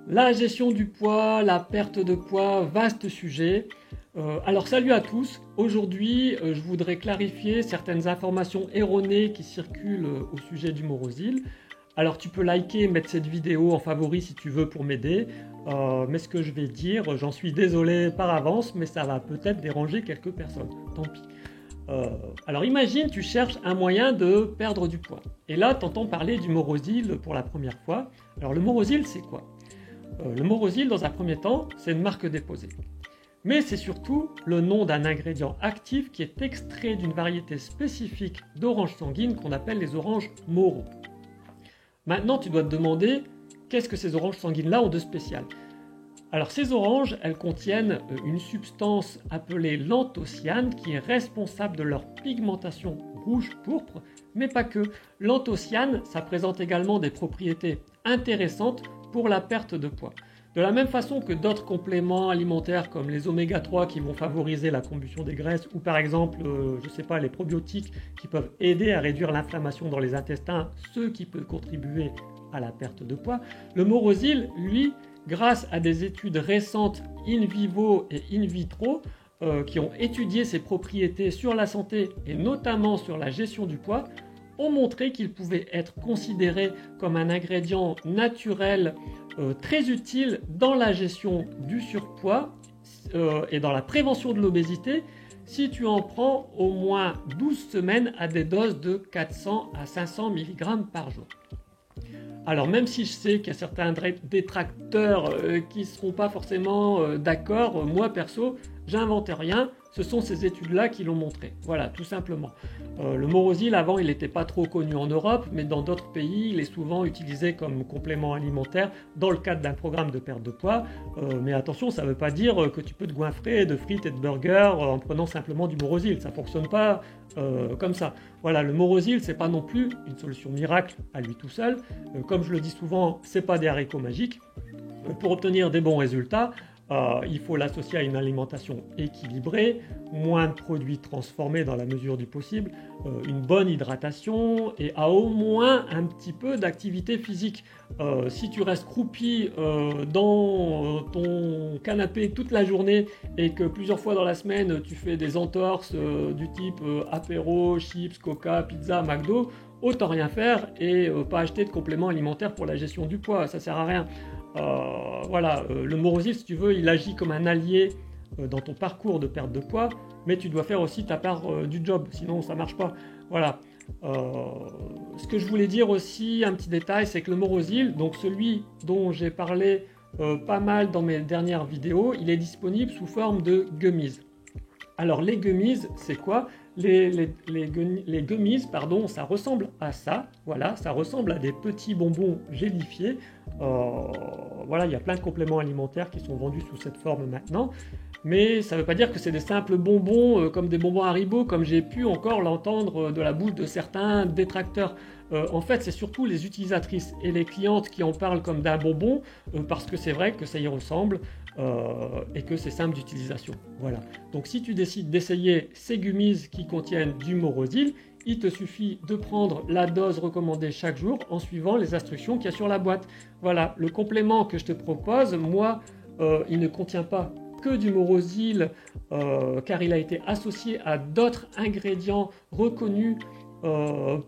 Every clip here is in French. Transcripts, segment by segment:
La gestion du poids, la perte de poids, vaste sujet. Alors salut à tous, aujourd'hui je voudrais clarifier certaines informations erronées qui circulent au sujet du Morosil. Alors tu peux liker, mettre cette vidéo en favori si tu veux pour m'aider, mais ce que je vais dire, j'en suis désolé par avance, mais ça va peut-être déranger quelques personnes, tant pis. Alors imagine, tu cherches un moyen de perdre du poids, et là tu entends parler du Morosil pour la première fois. Alors le Morosil c'est quoi? Le Morosil dans un premier temps c'est une marque déposée. Mais c'est surtout le nom d'un ingrédient actif qui est extrait d'une variété spécifique d'oranges sanguines qu'on appelle les oranges Moro. Maintenant, tu dois te demander qu'est-ce que ces oranges sanguines-là ont de spécial. Alors ces oranges, elles contiennent une substance appelée l'anthocyane qui est responsable de leur pigmentation rouge-pourpre, mais pas que. L'anthocyane, ça présente également des propriétés intéressantes pour la perte de poids. De la même façon que d'autres compléments alimentaires comme les oméga 3 qui vont favoriser la combustion des graisses ou par exemple, les probiotiques qui peuvent aider à réduire l'inflammation dans les intestins, ce qui peut contribuer à la perte de poids, le Morosil, lui, grâce à des études récentes in vivo et in vitro qui ont étudié ses propriétés sur la santé et notamment sur la gestion du poids, ont montré qu'il pouvait être considéré comme un ingrédient naturel très utile dans la gestion du surpoids et dans la prévention de l'obésité si tu en prends au moins 12 semaines à des doses de 400 à 500 mg par jour. Alors même si je sais qu'il y a certains détracteurs qui ne seront pas forcément d'accord, moi perso, j'invente rien, ce sont ces études-là qui l'ont montré. Voilà, tout simplement. Le Morosil, avant, il n'était pas trop connu en Europe, mais dans d'autres pays, il est souvent utilisé comme complément alimentaire dans le cadre d'un programme de perte de poids. Mais attention, ça ne veut pas dire que tu peux te goinfrer de frites et de burgers en prenant simplement du Morosil. Ça ne fonctionne pas comme ça. Voilà, le Morosil, c'est pas non plus une solution miracle à lui tout seul. Comme je le dis souvent, c'est pas des haricots magiques. Pour obtenir des bons résultats, il faut l'associer à une alimentation équilibrée, moins de produits transformés dans la mesure du possible, une bonne hydratation et à au moins un petit peu d'activité physique. Si tu restes croupi dans ton canapé toute la journée et que plusieurs fois dans la semaine tu fais des entorses du type apéro, chips, coca, pizza, McDo, autant rien faire et pas acheter de compléments alimentaires pour la gestion du poids, ça sert à rien. Le Morosil, si tu veux, il agit comme un allié dans ton parcours de perte de poids, mais tu dois faire aussi ta part du job, sinon ça marche pas. Voilà. Ce que je voulais dire aussi, un petit détail, c'est que le Morosil, donc celui dont j'ai parlé pas mal dans mes dernières vidéos, il est disponible sous forme de gummies. Alors les gummies, c'est quoi? Les gummies, pardon, ça ressemble à ça, voilà, ça ressemble à des petits bonbons gélifiés. Voilà, il y a plein de compléments alimentaires qui sont vendus sous cette forme maintenant, mais ça ne veut pas dire que c'est des simples bonbons comme des bonbons Haribo, comme j'ai pu encore l'entendre de la bouche de certains détracteurs. En fait, c'est surtout les utilisatrices et les clientes qui en parlent comme d'un bonbon, parce que c'est vrai que ça y ressemble. Et que c'est simple d'utilisation. Voilà. Donc si tu décides d'essayer ces gummies qui contiennent du Morosil, il te suffit de prendre la dose recommandée chaque jour en suivant les instructions qu'il y a sur la boîte. Voilà, le complément que je te propose, moi, il ne contient pas que du Morosil car il a été associé à d'autres ingrédients reconnus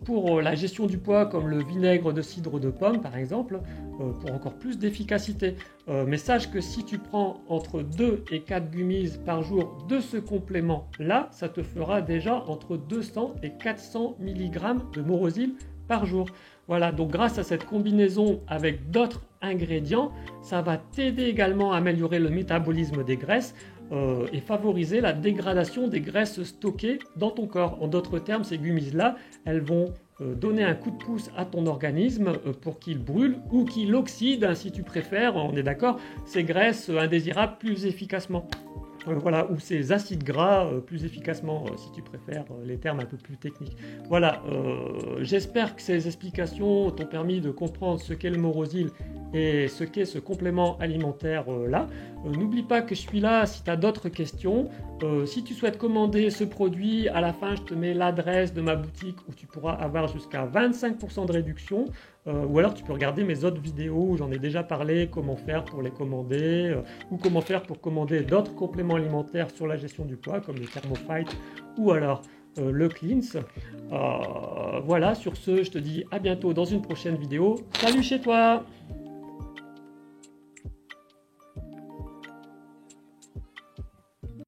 pour la gestion du poids comme le vinaigre de cidre de pomme par exemple, pour encore plus d'efficacité. Mais sache que si tu prends entre 2 et 4 gummies par jour de ce complément là, ça te fera déjà entre 200 et 400 mg de Morosil par jour. Voilà, donc grâce à cette combinaison avec d'autres ingrédients, ça va t'aider également à améliorer le métabolisme des graisses et favoriser la dégradation des graisses stockées dans ton corps. En d'autres termes, ces gummies-là, elles vont donner un coup de pouce à ton organisme pour qu'il brûle ou qu'il oxyde, hein, si tu préfères, on est d'accord, ces graisses indésirables plus efficacement. Voilà, ou ces acides gras plus efficacement, si tu préfères les termes un peu plus techniques. Voilà, j'espère que ces explications t'ont permis de comprendre ce qu'est le Morosil et ce qu'est ce complément alimentaire là. N'oublie pas que je suis là si tu as d'autres questions. Si tu souhaites commander ce produit, à la fin je te mets l'adresse de ma boutique où tu pourras avoir jusqu'à 25% de réduction. ou alors tu peux regarder mes autres vidéos où j'en ai déjà parlé, comment faire pour les commander, ou comment faire pour commander d'autres compléments alimentaires sur la gestion du poids, comme le Thermophyte ou alors le Cleanse. Voilà, sur ce, je te dis à bientôt dans une prochaine vidéo. Salut chez toi!